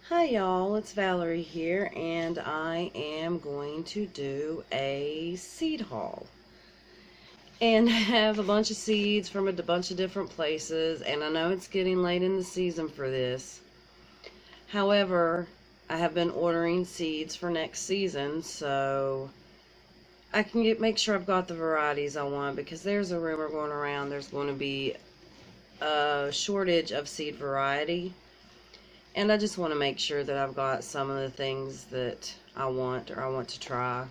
Hi y'all, it's Valerie here, and I am going to do a seed haul. And have a bunch of seeds from a bunch of different places, and I know it's getting late in the season for this. However, I have been ordering seeds for next season, so I can make sure I've got the varieties I want, because there's a rumor going around there's going to be a shortage of seed variety. And I just want to make sure that I've got some of the things that I want or I want to try.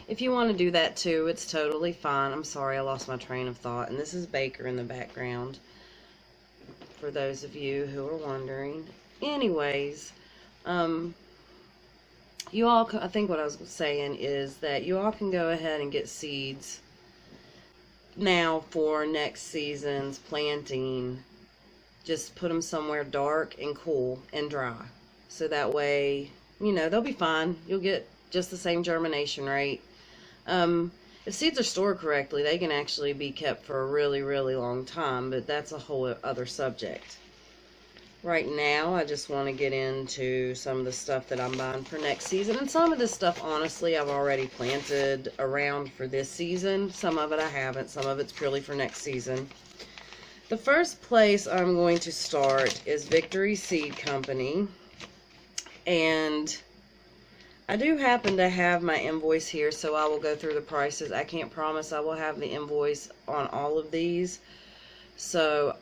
If you want to do that too, it's totally fine. I'm sorry, I lost my train of thought. And this is Baker in the background, for those of you who are wondering. Anyways, you all, I think what I was saying is that you all can go ahead and get seeds now for next season's planting. Just put them somewhere dark and cool and dry. So that way, they'll be fine. You'll get just the same germination rate. If seeds are stored correctly, they can actually be kept for a really, really long time, but that's a whole other subject. Right now, I just want to get into some of the stuff that I'm buying for next season. And some of this stuff, honestly, I've already planted around for this season. Some of it I haven't. Some of it's purely for next season. The first place I'm going to start is Victory Seed Company, and I do happen to have my invoice here, so I will go through the prices. I can't promise I will have the invoice on all of these, so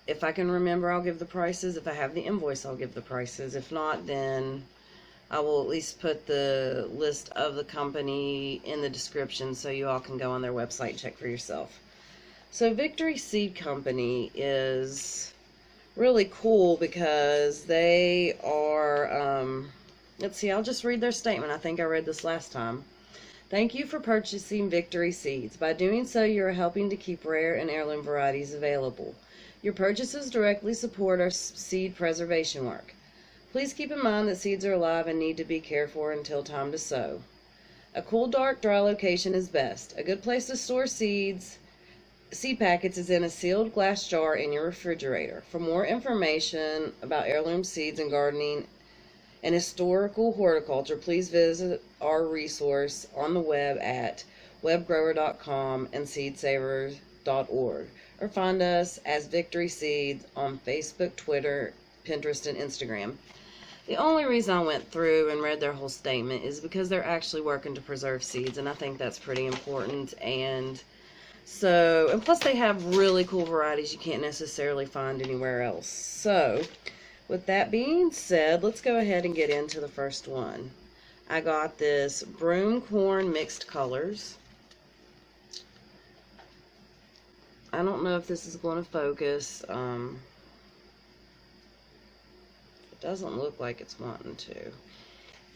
if I can remember, I'll give the prices. If I have the invoice, I'll give the prices. If not, then I will at least put the list of the company in the description so you all can go on their website and check for yourself. So Victory Seed Company is really cool because they are, let's see, I'll just read their statement. I think I read this last time. Thank you for purchasing Victory Seeds. By doing so, you are helping to keep rare and heirloom varieties available. Your purchases directly support our seed preservation work. Please keep in mind that seeds are alive and need to be cared for until time to sow. A cool, dark, dry location is best. A good place to store seed packets is in a sealed glass jar in your refrigerator. For more information about heirloom seeds and gardening and historical horticulture, please visit our resource on the web at webgrower.com and seedsavers.org, or find us as Victory Seeds on Facebook, Twitter, Pinterest, and Instagram. The only reason I went through and read their whole statement is because they're actually working to preserve seeds, and I think that's pretty important. And plus they have really cool varieties you can't necessarily find anywhere else. So, with that being said, let's go ahead and get into the first one. I got this broom corn mixed colors. I don't know if this is going to focus. It doesn't look like it's wanting to.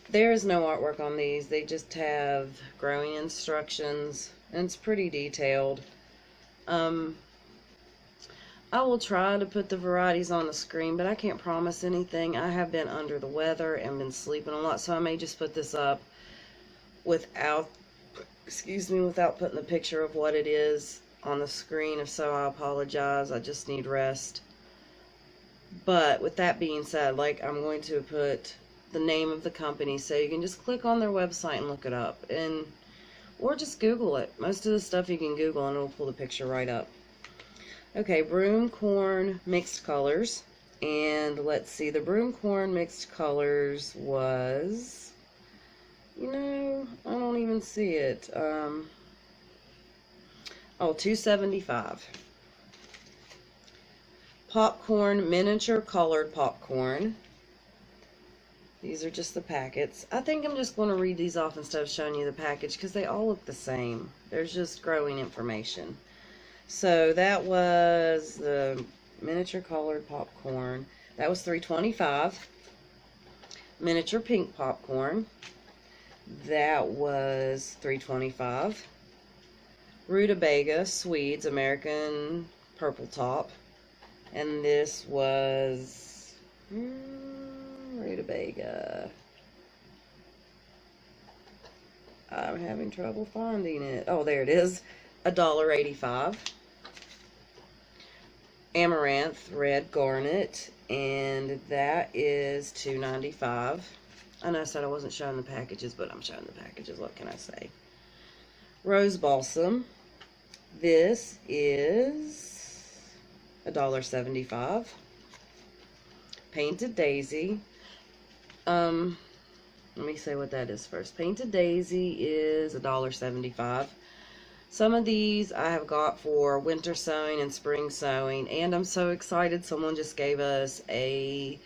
There is no artwork on these. They just have growing instructions, and it's pretty detailed. I will try to put the varieties on the screen, but I can't promise anything. I have been under the weather and been sleeping a lot, so I may just put this up without putting the picture of what it is on the screen. If so, I apologize. I just need rest. But with that being said, I'm going to put the name of the company, so you can just click on their website and look it up, or just Google it. Most of the stuff you can Google and it'll pull the picture right up. Okay, broom corn mixed colors, and let's see, the broom corn mixed colors was, I don't even see it. $2.75. Popcorn, miniature colored popcorn. These are just the packets. I think I'm just going to read these off instead of showing you the package because they all look the same. There's just growing information. So that was the miniature colored popcorn. That was $3.25. Miniature pink popcorn. That was $3.25. Rutabaga Swedes American purple top. And this was Rutabaga. I'm having trouble finding it. Oh, there it is. $1.85. Amaranth Red Garnet, and that is $2.95. I know I said I wasn't showing the packages, but I'm showing the packages. What can I say? Rose Balsam. This is $1.75. Painted Daisy. Let me say what that is first. Painted Daisy is $1.75. Some of these I have got for winter sowing and spring sowing, and I'm so excited someone just gave us a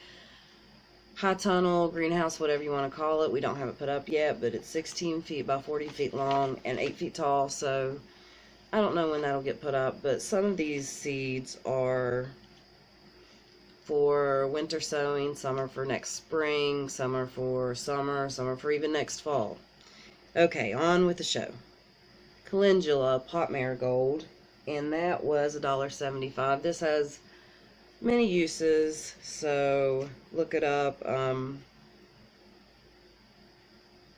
high tunnel greenhouse, whatever you want to call it. We don't have it put up yet, but it's 16 feet by 40 feet long and 8 feet tall, so I don't know when that'll get put up, but some of these seeds are for winter sowing, some are for next spring, some are for summer, some are for even next fall. Okay, on with the show. Calendula Pot Marigold, and that was $1.75. This has many uses, so look it up.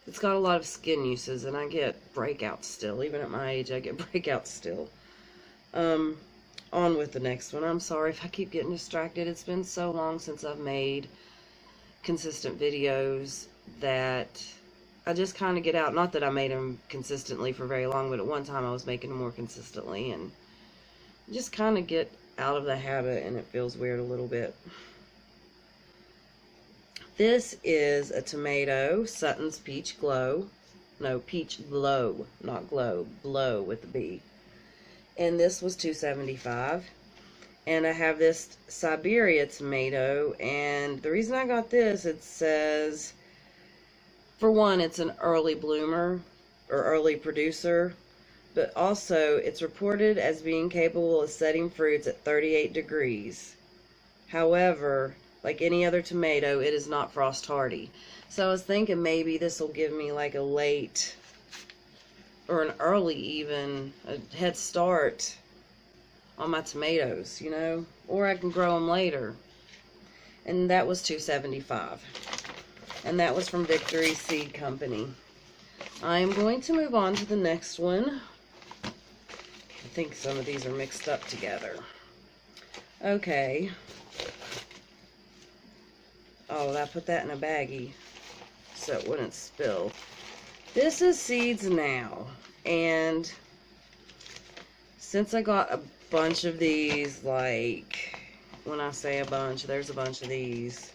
It's got a lot of skin uses, and I get breakouts still. Even at my age, I get breakouts still. On with the next one. I'm sorry if I keep getting distracted. It's been so long since I've made consistent videos that I just kind of get out. Not that I made them consistently for very long, but at one time I was making them more consistently, and just kind of get out of the habit, and it feels weird a little bit. This is a tomato, Sutton's Peach Glow. No, Peach Glow, not Glow. Blow with the B. And this was $2.75. And I have this Siberia tomato, and the reason I got this, it says, for one, it's an early bloomer, or early producer, but also it's reported as being capable of setting fruits at 38 degrees. However, like any other tomato, it is not frost hardy. So I was thinking maybe this will give me like a late, or an early even, a head start on my tomatoes, you know, or I can grow them later. And that was $2.75. And that was from Victory Seed Company. I am going to move on to the next one. I think some of these are mixed up together. Okay. Oh, I put that in a baggie so it wouldn't spill. This is Seeds Now. And since I got a bunch of these, like, when I say a bunch, there's a bunch of these.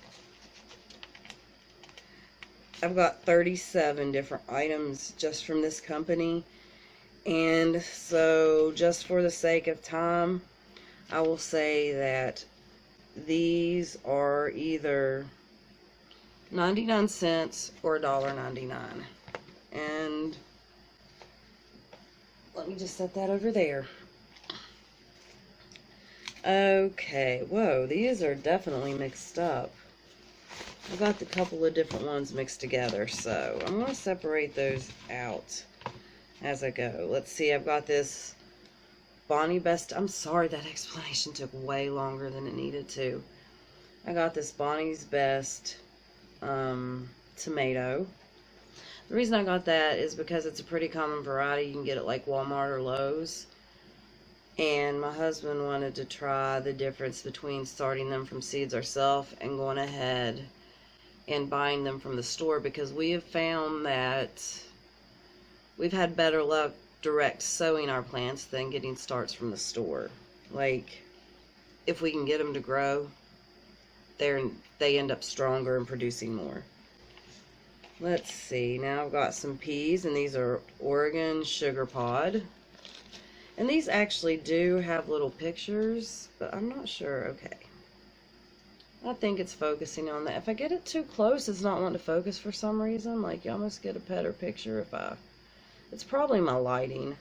I've got 37 different items just from this company, and so just for the sake of time, I will say that these are either 99 cents or $1.99. And let me just set that over there. Okay, whoa, these are definitely mixed up. I've got a couple of different ones mixed together, so I'm going to separate those out as I go. Let's see, I've got this Bonnie Best. I'm sorry that explanation took way longer than it needed to. I got this Bonnie's Best tomato. The reason I got that is because it's a pretty common variety. You can get it like Walmart or Lowe's. And my husband wanted to try the difference between starting them from seeds ourselves and going ahead and buying them from the store, because we have found that we've had better luck direct sowing our plants than getting starts from the store. Like, if we can get them to grow, they end up stronger and producing more. Let's see, now I've got some peas, and these are Oregon Sugar Pod. And these actually do have little pictures, but I'm not sure. Okay. I think it's focusing on that. If I get it too close, it's not wanting to focus for some reason. Like, you almost get a better picture if I... It's probably my lighting.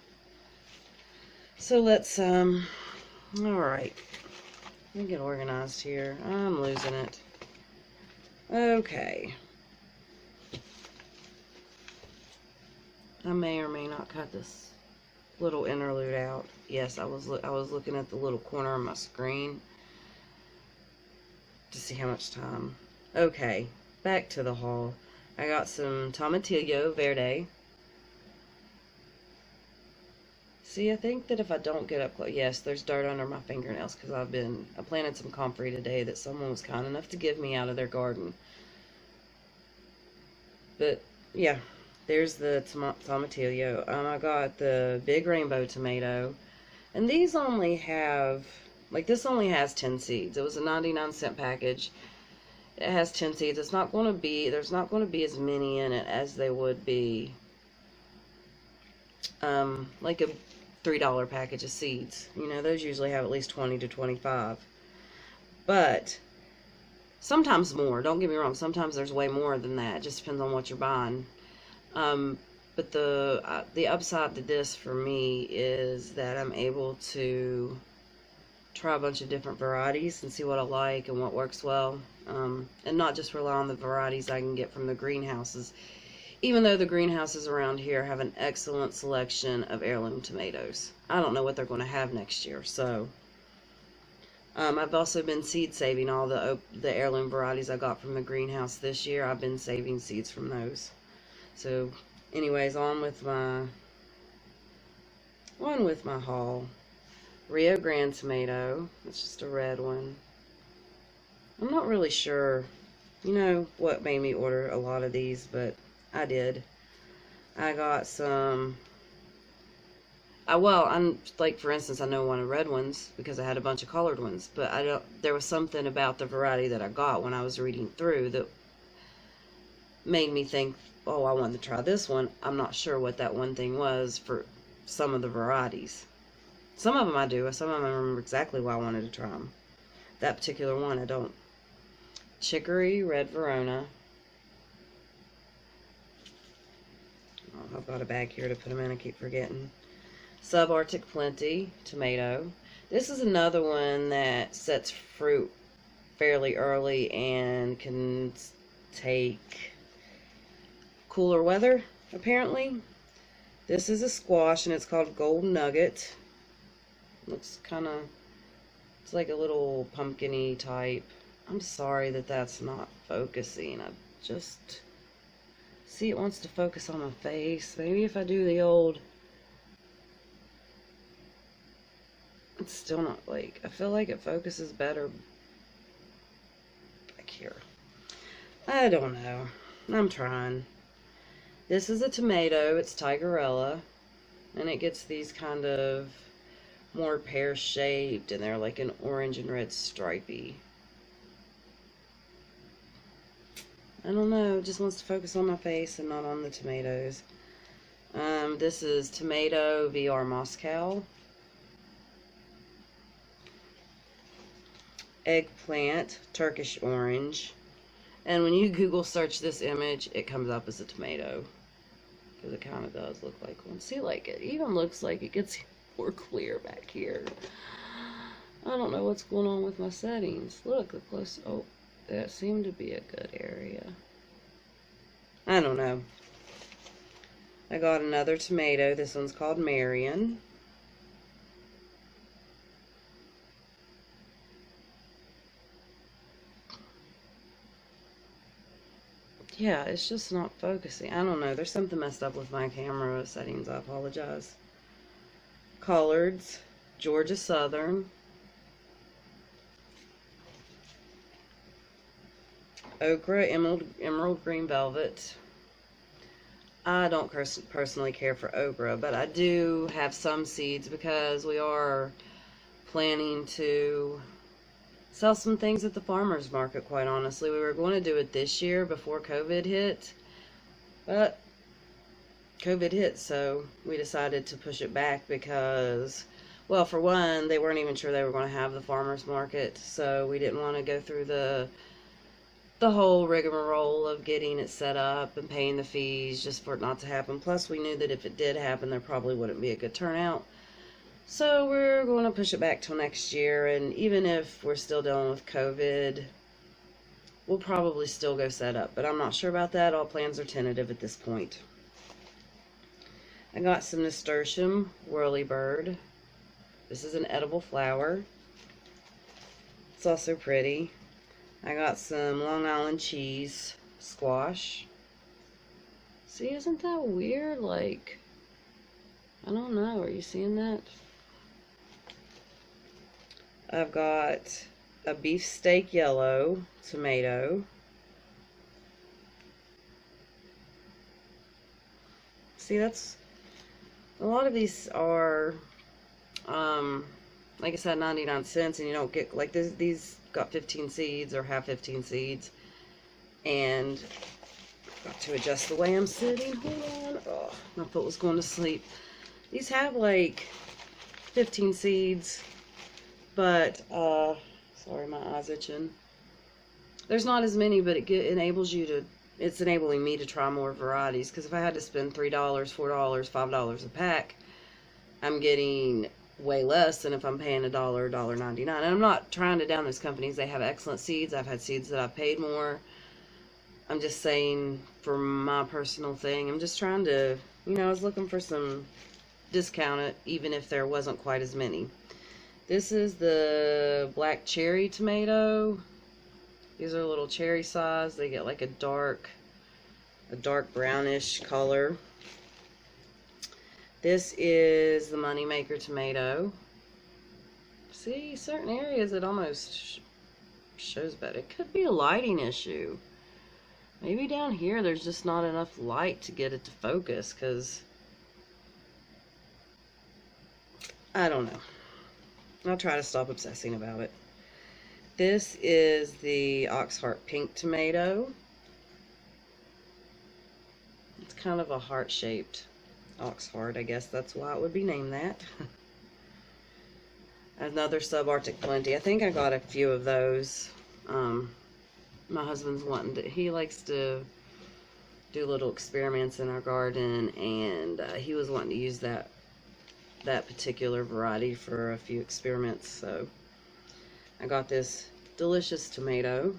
So let's, alright. Let me get organized here. I'm losing it. Okay. I may or may not cut this little interlude out. Yes, I was looking at the little corner of my screen to see how much time. Okay, back to the haul. I got some Tomatillo Verde, See, I think that if I don't get up close, yes, there's dirt under my fingernails because I planted some comfrey today that someone was kind enough to give me out of their garden. But yeah, there's the tomatillo. I got the big rainbow tomato, and these only have, like, this only has 10 seeds. It was a 99-cent package. It has 10 seeds. There's not going to be as many in it as they would be, like a $3 package of seeds. You know, those usually have at least 20 to 25. But sometimes more. Don't get me wrong. Sometimes there's way more than that. It just depends on what you're buying. But the upside to this for me is that I'm able to try a bunch of different varieties and see what I like and what works well. And not just rely on the varieties I can get from the greenhouses. Even though the greenhouses around here have an excellent selection of heirloom tomatoes. I don't know what they're going to have next year, so I've also been seed saving all the heirloom varieties I got from the greenhouse this year. I've been saving seeds from those. So, anyways, on with my haul. Rio Grande tomato. It's just a red one. I'm not really sure, you know, what made me order a lot of these, but I did. I got some. I'm like, for instance, I know one of red ones because I had a bunch of colored ones, but there was something about the variety that I got when I was reading through that made me think, oh, I want to try this one. I'm not sure what that one thing was for some of the varieties. Some of them I do. Some of them I remember exactly why I wanted to try them. That particular one I don't. Chicory Red Verona. Oh, I've got a bag here to put them in. I keep forgetting. Subarctic Plenty tomato. This is another one that sets fruit fairly early and can take cooler weather, apparently. This is a squash and it's called Golden Nugget. Looks kind of, it's like a little pumpkin-y type. I'm sorry that that's not focusing. I just see it wants to focus on my face. Maybe if I do the old, it's still not, like, I feel like it focuses better back here. I don't know. I'm trying. This is a tomato. It's Tigerella. And it gets these kind of more pear-shaped, and they're like an orange and red stripey. I don't know. It just wants to focus on my face and not on the tomatoes. This is Tomato VR Moscow. Eggplant, Turkish orange. And when you Google search this image, it comes up as a tomato. Because it kind of does look like one. See, like, it even looks like it gets more clear back here. I don't know what's going on with my settings. Look, the close. Oh, that seemed to be a good area. I don't know. I got another tomato. This one's called Marion. Yeah, it's just not focusing. I don't know. There's something messed up with my camera settings. I apologize. Collards, Georgia Southern. Okra, Emerald Green Velvet. I don't personally care for okra, but I do have some seeds because we are planning to sell some things at the farmer's market, quite honestly. We were going to do it this year before COVID hit, but COVID hit, so we decided to push it back because, well, for one, they weren't even sure they were going to have the farmer's market, so we didn't want to go through the whole rigmarole of getting it set up and paying the fees just for it not to happen. Plus, we knew that if it did happen, there probably wouldn't be a good turnout. So we're going to push it back till next year, and even if we're still dealing with COVID, we'll probably still go set up, but I'm not sure about that. All plans are tentative at this point. I got some nasturtium whirlybird. This is an edible flower. It's also pretty. I got some Long Island cheese squash. See, isn't that weird? Like, I don't know. Are you seeing that? I've got a beefsteak yellow tomato. See, that's a lot of these are like I said, 99 cents, and you don't get like this. These got 15 seeds or have 15 seeds. And I've got to adjust the way I'm sitting. Hold on. Oh, my foot was going to sleep. These have like 15 seeds, but sorry, my eye's itching. There's not as many, but it enables you to. It's enabling me to try more varieties, because if I had to spend $3, $4, $5 a pack, I'm getting way less than if I'm paying $1, $1.99. And I'm not trying to down those companies. They have excellent seeds. I've had seeds that I've paid more. I'm just saying, for my personal thing, I'm just trying to, I was looking for some discount, even if there wasn't quite as many. This is the black cherry tomato. These are little cherry size. They get like a dark brownish color. This is the moneymaker tomato. See, certain areas it almost shows better. It could be a lighting issue. Maybe down here there's just not enough light to get it to focus, because I don't know. I'll try to stop obsessing about it. This is the Oxheart pink tomato. It's kind of a heart-shaped Oxheart. I guess that's why it would be named that. Another subarctic plenty. I think I got a few of those. My husband's wanting to, he likes to do little experiments in our garden, and he was wanting to use that particular variety for a few experiments. So I got this delicious tomato.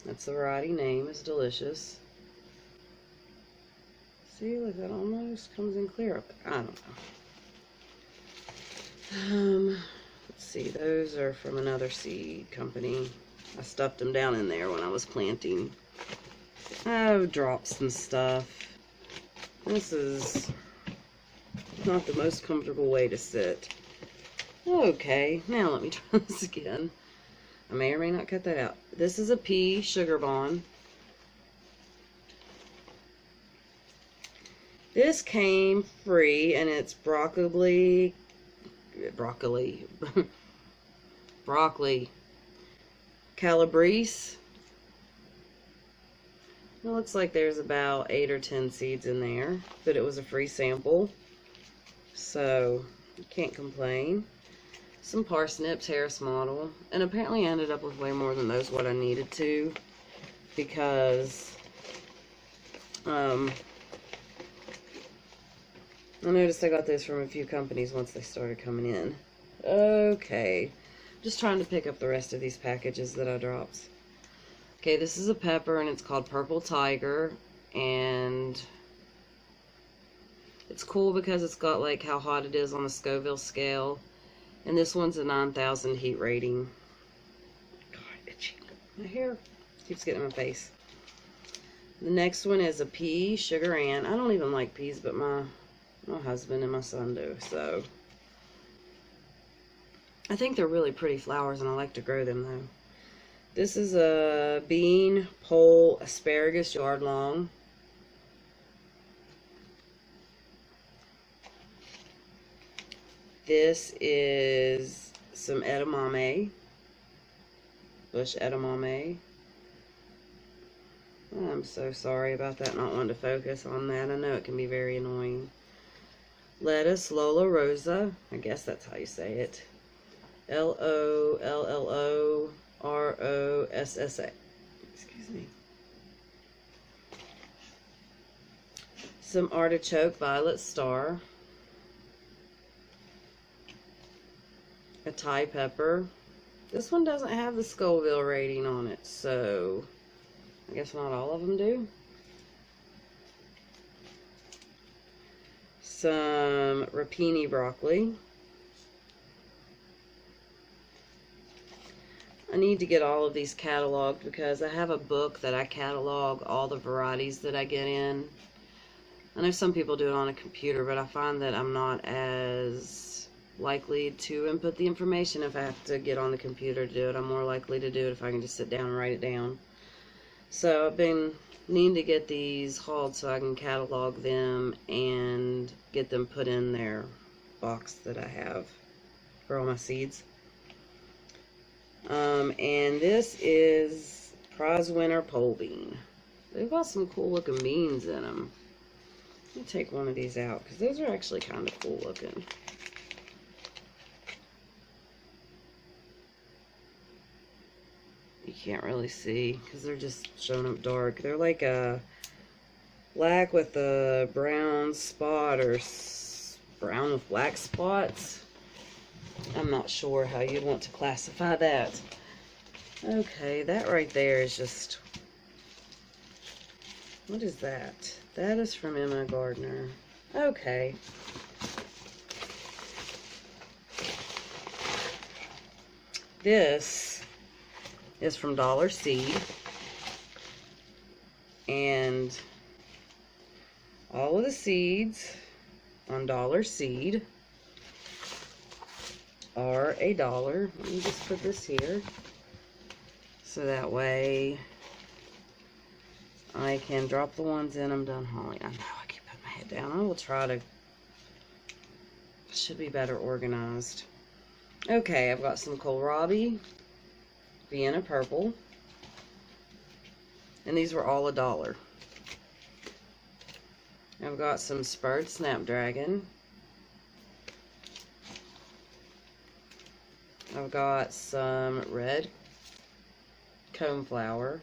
That's the variety name, is delicious. See, look, that almost comes in clear up. I don't know. Let's see, those are from another seed company. I stuffed them down in there when I was planting. I've dropped some stuff. This is not the most comfortable way to sit. Okay, now let me try this again. I may or may not cut that out. This is a pea sugar bomb. This came free, and it's broccoli, calabrese. It looks like there's about 8 or 10 seeds in there, but it was a free sample, so you can't complain. Some parsnips, Harris model, and apparently I ended up with way more than those what I needed to, because I noticed I got this from a few companies once they started coming in. Okay, just trying to pick up the rest of these packages that I dropped. Okay, this is a pepper, and it's called Purple Tiger, and it's cool because it's got like how hot it is on the Scoville scale, and this one's a 9,000 heat rating. God, itchy. My hair keeps getting in my face. The next one is a pea sugar ant. I don't even like peas, but my husband and my son do, so I think they're really pretty flowers, and I like to grow them though. This is a bean pole asparagus yard long. This is some edamame, bush edamame. I'm so sorry about that, not wanting to focus on that. I know it can be very annoying. Lettuce Lola Rosa, I guess that's how you say it. Lollorossa. Excuse me. Some artichoke violet star. A Thai pepper. This one doesn't have the Scoville rating on it, so I guess not all of them do. Some rapini broccoli. I need to get all of these cataloged, because I have a book that I catalog all the varieties that I get in. I know some people do it on a computer, but I find that I'm not as likely to input the information if I have to get on the computer to do it. I'm more likely to do it if I can just sit down and write it down. So I've been needing to get these hauled so I can catalog them and get them put in their box that I have for all my seeds. And this is prize winner pole bean. They've got some cool looking beans in them. Let me take one of these out because those are actually kind of cool looking. You can't really see because they're just showing up dark. They're like a black with a brown spot or brown with black spots. I'm not sure how you'd want to classify that. Okay, that right there is just... What is that? That is from Emma Gardner. Okay. This is from Dollar Seed. And all of the seeds on Dollar Seed are $1. Let me just put this here. So that way I can drop the ones in. I'm done hauling. I know I keep putting my head down. I will try to... Should be better organized. Okay, I've got some kohlrabi, Vienna purple, and these were all $1. I've got some spurred snapdragon. I've got some red coneflower.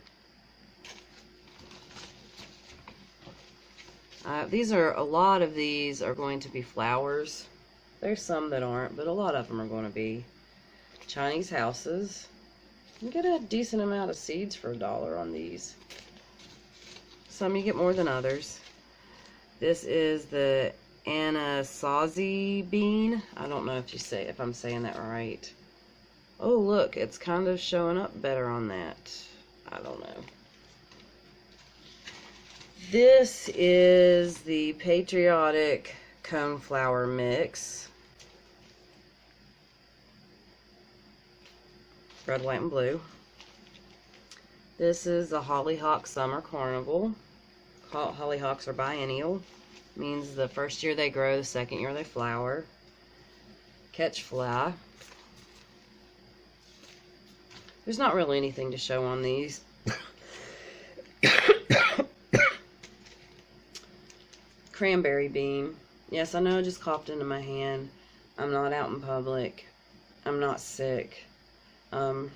A lot of these are going to be flowers. There's some that aren't, but a lot of them are going to be Chinese houses. You get a decent amount of seeds for $1 on these. Some you get more than others. This is the Anasazi bean. I don't know if I'm saying that right. Oh, look, it's kind of showing up better on that. I don't know. This is the Patriotic Coneflower Mix. Red, white, and blue. This is the Hollyhock Summer Carnival. Hollyhocks are biennial. Means the first year they grow, the second year they flower. Catch fly. There's not really anything to show on these. Cranberry bean. Yes, I know I just coughed into my hand. I'm not out in public. I'm not sick. I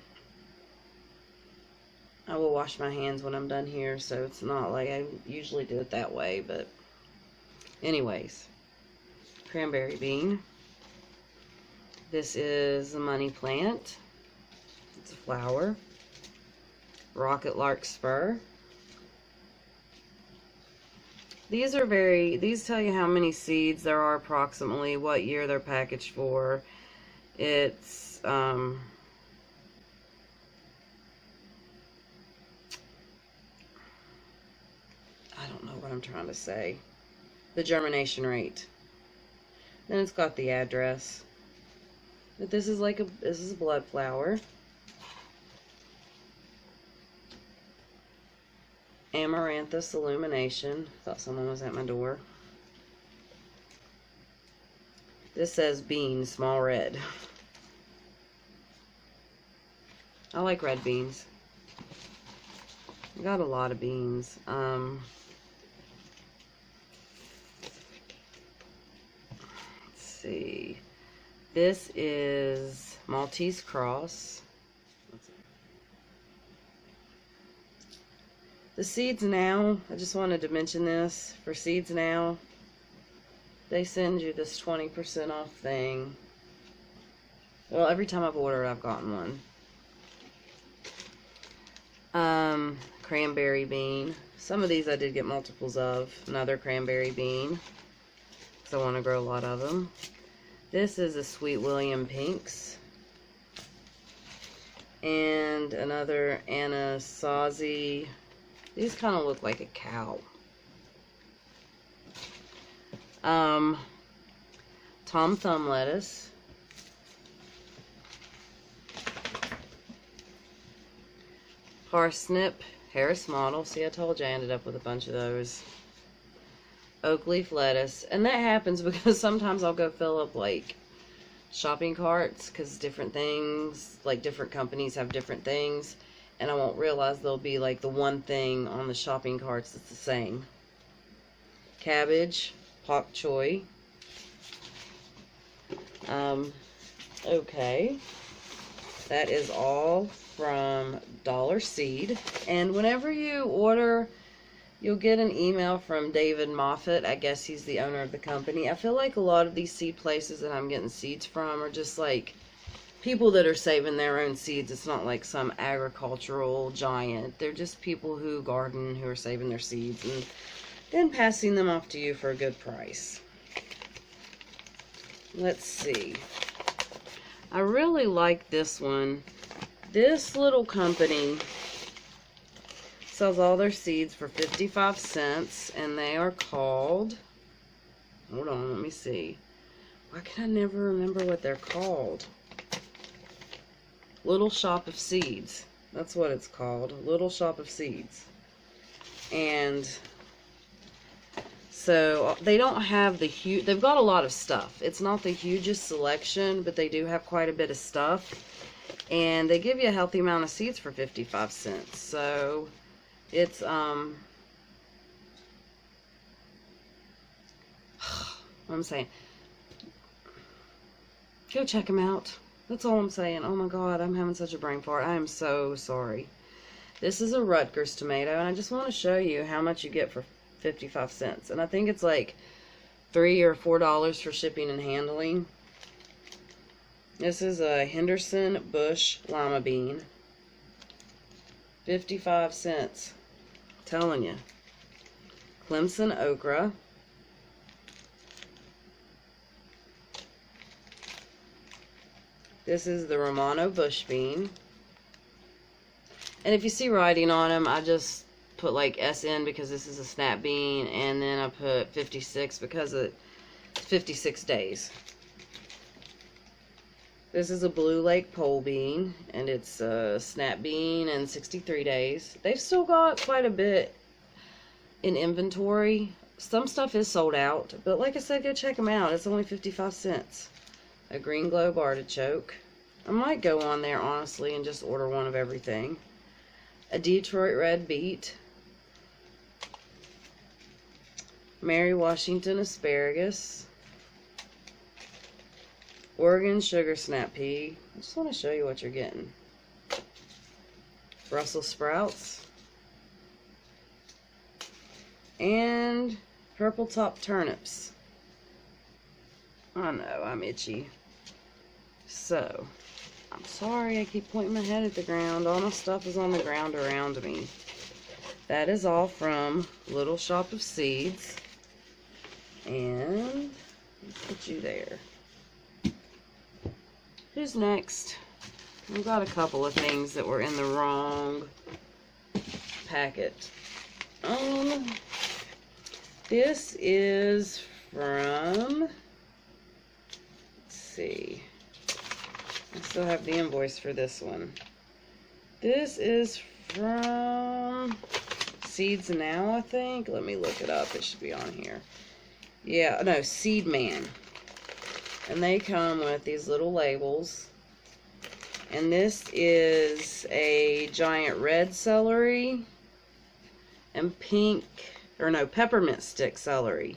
will wash my hands when I'm done here, so it's not like I usually do it that way, but anyways. Cranberry bean. This is a money plant. It's a flower. Rocket larkspur. These tell you how many seeds there are approximately, what year they're packaged for. It's, I don't know what I'm trying to say. The germination rate. Then it's got the address. But this is a blood flower. Amaranthus illumination. Thought someone was at my door. This says bean, small red. I like red beans. I got a lot of beans. Let's see. This is Maltese Cross. The Seeds Now, I just wanted to mention this. For Seeds Now, they send you this 20% off thing. Well, every time I've ordered, I've gotten one. Cranberry bean. Some of these I did get multiples of. Another cranberry bean, because I want to grow a lot of them. This is a Sweet William Pinks. And another Anasazi. These kind of look like a cow. Tom Thumb lettuce. Parsnip, Harris model. See, I told you I ended up with a bunch of those. Oak leaf lettuce. And that happens because sometimes I'll go fill up, like, shopping carts, because different things, like, different companies have different things, and I won't realize there'll be, like, the one thing on the shopping carts that's the same. Cabbage, pak choy. Okay. That is all from Dollar Seed. And whenever you order, you'll get an email from David Moffat. I guess he's the owner of the company. I feel like a lot of these seed places that I'm getting seeds from are just like people that are saving their own seeds. It's not like some agricultural giant. They're just people who garden, who are saving their seeds and then passing them off to you for a good price. Let's see. I really like this one. This little company sells all their seeds for 55 cents, and they are called, hold on, let me see. Why can I never remember what they're called? Little Shop of Seeds. That's what it's called. Little Shop of Seeds. And so they don't have the huge, they've got a lot of stuff. It's not the hugest selection, but they do have quite a bit of stuff. And they give you a healthy amount of seeds for 55 cents. So it's, what I'm saying, go check them out. That's all I'm saying. Oh my God, I'm having such a brain fart. I am so sorry. This is a Rutgers tomato, and I just want to show you how much you get for 55 cents. And I think it's like $3 or $4 for shipping and handling. This is a Henderson Bush Lima Bean. 55 cents. Telling you. Clemson Okra. This is the Romano Bush Bean. And if you see writing on them, I just put like SN because this is a snap bean, and then I put 56 because it's 56 days. This is a Blue Lake pole bean, and it's a snap bean and 63 days. They've still got quite a bit in inventory. Some stuff is sold out, but like I said, go check them out. It's only 55 cents. A Green Globe artichoke. I might go on there, honestly, and just order one of everything. A Detroit red beet. Mary Washington asparagus. Oregon sugar snap pea. I just want to show you what you're getting. Brussels sprouts. And purple top turnips. I know, I'm itchy. So, I'm sorry I keep pointing my head at the ground. All my stuff is on the ground around me. That is all from Little Shop of Seeds. And let's put you there. Who's next? I've got a couple of things that were in the wrong packet. This is from, let's see, I still have the invoice for this one. This is from Seeds Now, I think. Let me look it up. It should be on here. Yeah, no, Seed Man. And they come with these little labels. And this is a giant red celery and pink, or no, peppermint stick celery.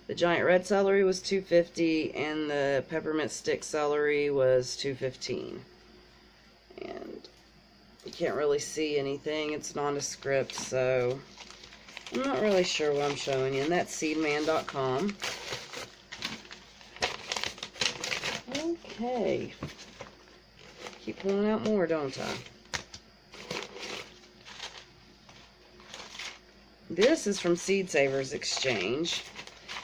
The giant red celery was $2.50 and the peppermint stick celery was $2.15. And you can't really see anything. It's nondescript, so I'm not really sure what I'm showing you. And that's seedman.com. Okay. Keep pulling out more, don't I? This is from Seed Savers Exchange.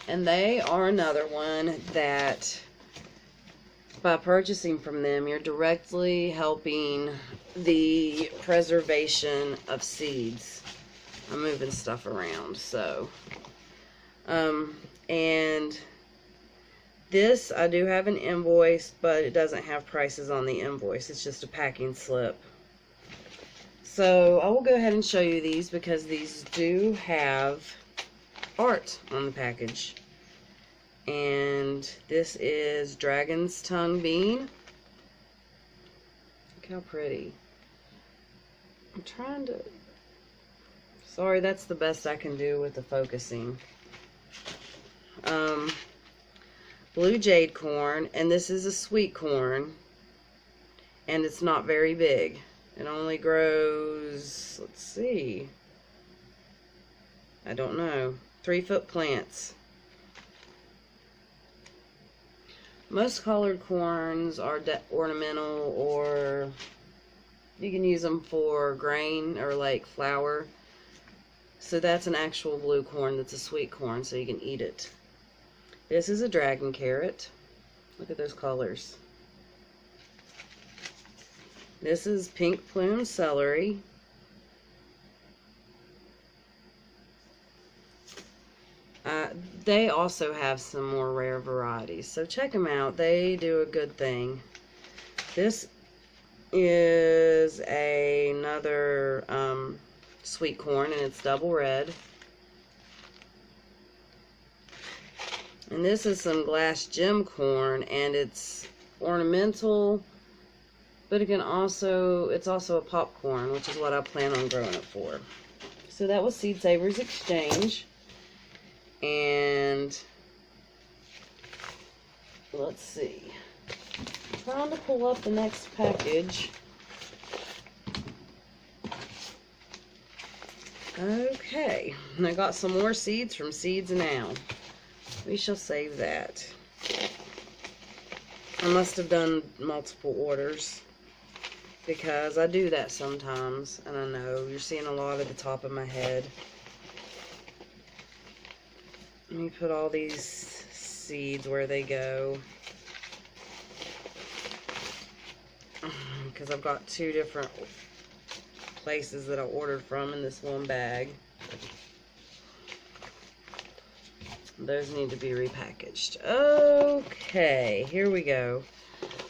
And they are another one that, by purchasing from them, you're directly helping the preservation of seeds. I'm moving stuff around, so. And this, I do have an invoice, but it doesn't have prices on the invoice. It's just a packing slip. So I will go ahead and show you these because these do have art on the package. And this is Dragon's Tongue Bean. Look how pretty. I'm trying to... Sorry, that's the best I can do with the focusing. Blue jade corn, and this is a sweet corn, and it's not very big. It only grows, let's see, I don't know, 3-foot plants. Most colored corns are ornamental, or you can use them for grain or like flour. So that's an actual blue corn that's a sweet corn, so you can eat it. This is a dragon carrot. Look at those colors. This is pink plume celery. They also have some more rare varieties, so check them out. They do a good thing. This is another sweet corn, and it's double red. And this is some glass gem corn, and it's ornamental, but it's also a popcorn, which is what I plan on growing it for. So that was Seed Savers Exchange. And let's see. I'm trying to pull up the next package. Okay, and I got some more seeds from Seeds Now. We shall save that. I must have done multiple orders because I do that sometimes, and I know you're seeing a lot at the top of my head. Let me put all these seeds where they go, because I've got 2 different places that I ordered from in this one bag. Those need to be repackaged. Okay, here we go.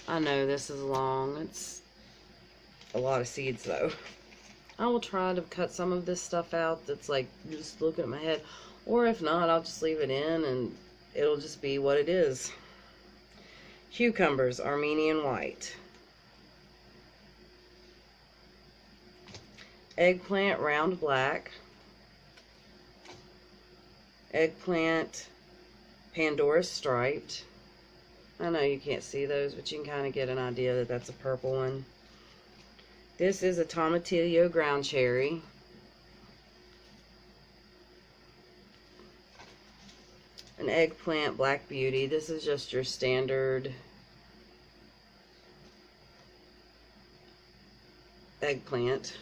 I know this is long. It's a lot of seeds though. I will try to cut some of this stuff out that's like just looking at my head. Or if not, I'll just leave it in and it'll just be what it is. Cucumbers, Armenian white. Eggplant, round black. Eggplant, Pandora striped. I know you can't see those, but you can kind of get an idea that that's a purple one. This is a tomatillo ground cherry. An eggplant, black beauty. This is just your standard eggplant.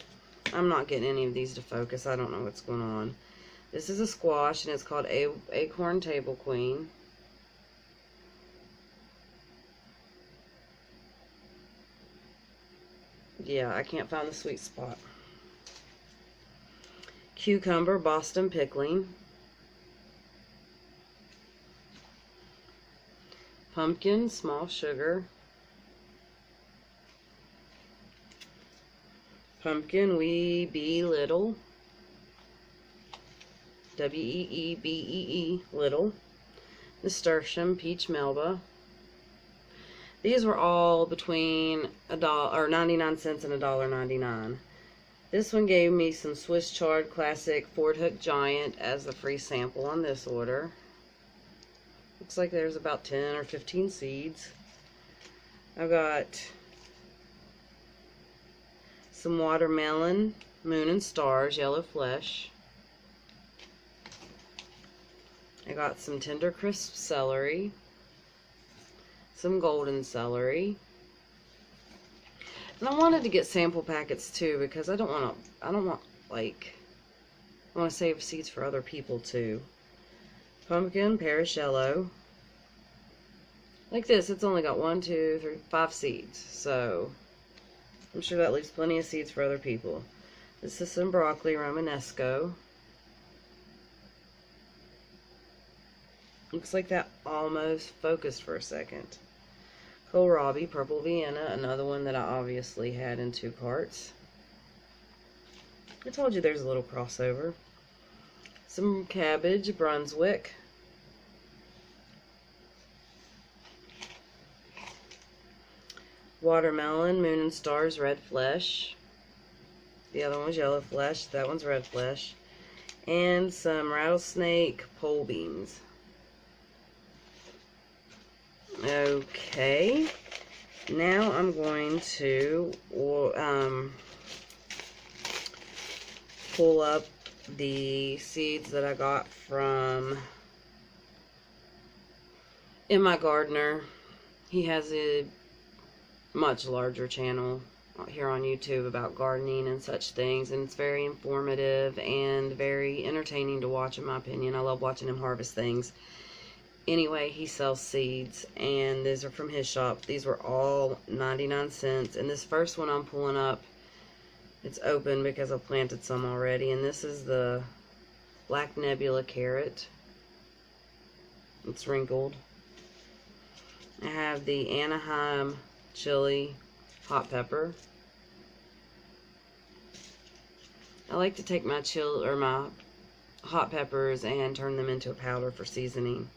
I'm not getting any of these to focus. I don't know what's going on. This is a squash, and it's called Acorn Table Queen. Yeah, I can't find the sweet spot. Cucumber, Boston Pickling. Pumpkin, Small Sugar. Pumpkin, Wee Bee Little. W-E-E-B-E-E, Little. Nasturtium, Peach Melba. These were all between $99 and $1.99. This one gave me some Swiss Chard Classic Ford Hook Giant as a free sample on this order. Looks like there's about 10 or 15 seeds. I've got some watermelon, Moon and Stars, Yellow Flesh. I got some tender crisp celery, some golden celery, and I wanted to get sample packets too because I want to save seeds for other people too. Pumpkin, Parish Yellow. Like this, it's only got 1, 2, 3, 5 seeds, so I'm sure that leaves plenty of seeds for other people. This is some broccoli, Romanesco. Looks like that almost focused for a second. Kohlrabi, Purple Vienna, another one that I obviously had in 2 carts. I told you there's a little crossover. Some cabbage, Brunswick. Watermelon, Moon and Stars, Red Flesh. The other one's Yellow Flesh. That one's Red Flesh. And some Rattlesnake pole beans. Okay. Now I'm going to pull up the seeds that I got from my gardener. He has a much larger channel here on YouTube about gardening and such things, and it's very informative and very entertaining to watch, in my opinion. I love watching him harvest things. Anyway, he sells seeds, and these are from his shop. These were all 99 cents, and this first one I'm pulling up, it's open because I've planted some already, and this is the Black Nebula carrot. It's wrinkled. I have the Anaheim chili hot pepper. I like to take my my hot peppers and turn them into a powder for seasoning.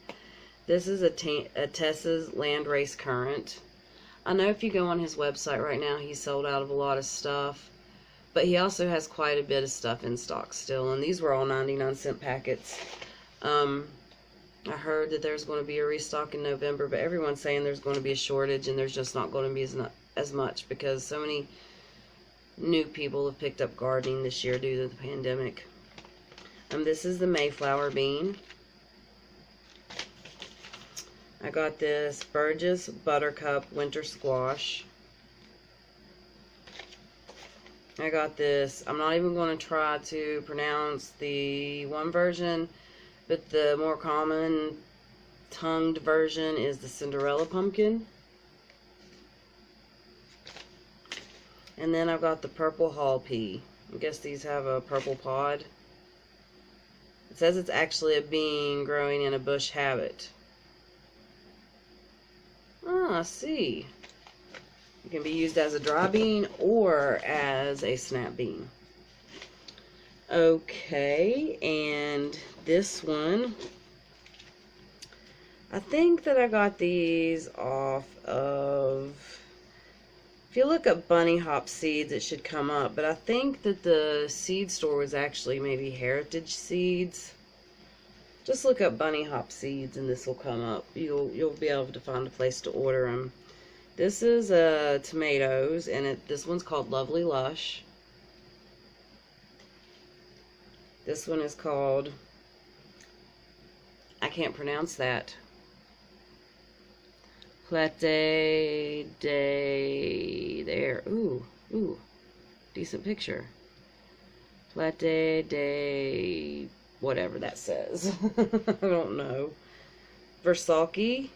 This is a Tessa's Landrace Currant. I know if you go on his website right now, he's sold out of a lot of stuff, but he also has quite a bit of stuff in stock still, and these were all 99-cent packets. I heard that there's going to be a restock in November, but everyone's saying there's going to be a shortage, and there's just not going to be as much because so many new people have picked up gardening this year due to the pandemic. This is the Mayflower bean. I got this Burgess Buttercup Winter Squash. I got this, I'm not even going to try to pronounce the one version, but the more common tongued version is the Cinderella pumpkin. And then I've got the purple hall pea. I guess these have a purple pod. It says it's actually a bean growing in a bush habit. Ah, I see. It can be used as a dry bean or as a snap bean. Okay, and this one, I think that I got these off of, if you look up bunny hop seeds, it should come up, but I think that the seed store was actually maybe Heritage Seeds. Just look up bunny hop seeds and this will come up. You'll be able to find a place to order them. This is tomatoes, and this one's called Lovely Lush. This one is called, I can't pronounce that, Plate de, there, ooh, decent picture. Plate de, whatever that says. I don't know. Versalki,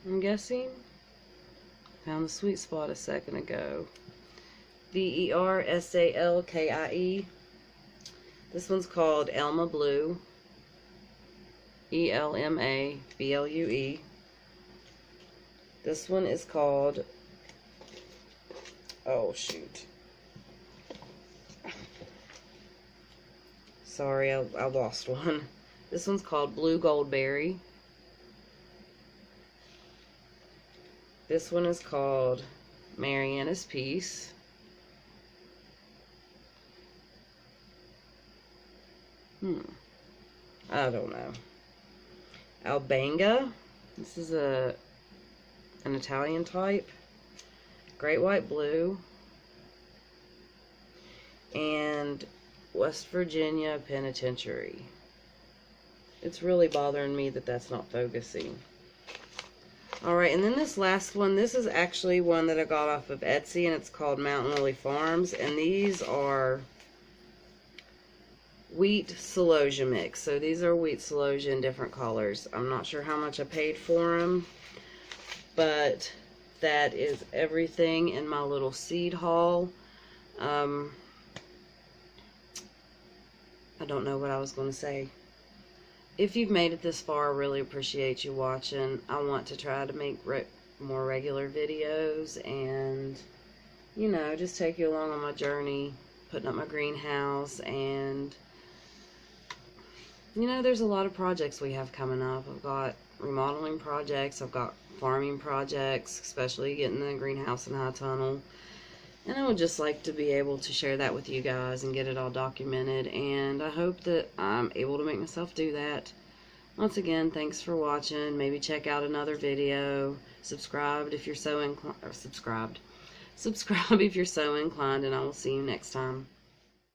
I'm guessing. Found the sweet spot a second ago. Versalkie. This one's called Elma Blue. ELMABLUE. This one is called, oh shoot. Sorry, I lost one. This one's called Blue Goldberry. This one is called Mariana's Peace. I don't know. Albanga. This is an Italian type. Great White Blue. And West Virginia Penitentiary. It's really bothering me that that's not focusing. Alright, and then this last one, this is actually one that I got off of Etsy, and it's called Mountain Lily Farms, and these are wheat celosia mix. So these are wheat celosia in different colors. I'm not sure how much I paid for them, but that is everything in my little seed haul. I don't know what I was going to say. if you've made it this far, I really appreciate you watching. I want to try to make more regular videos and, you know, just take you along on my journey, putting up my greenhouse. And, you know, there's a lot of projects we have coming up. I've got remodeling projects, I've got farming projects, especially getting the greenhouse and high tunnel. And I would just like to be able to share that with you guys and get it all documented. And I hope that I'm able to make myself do that. Once again, thanks for watching. Maybe check out another video. Subscribe if you're so inclined, and I will see you next time.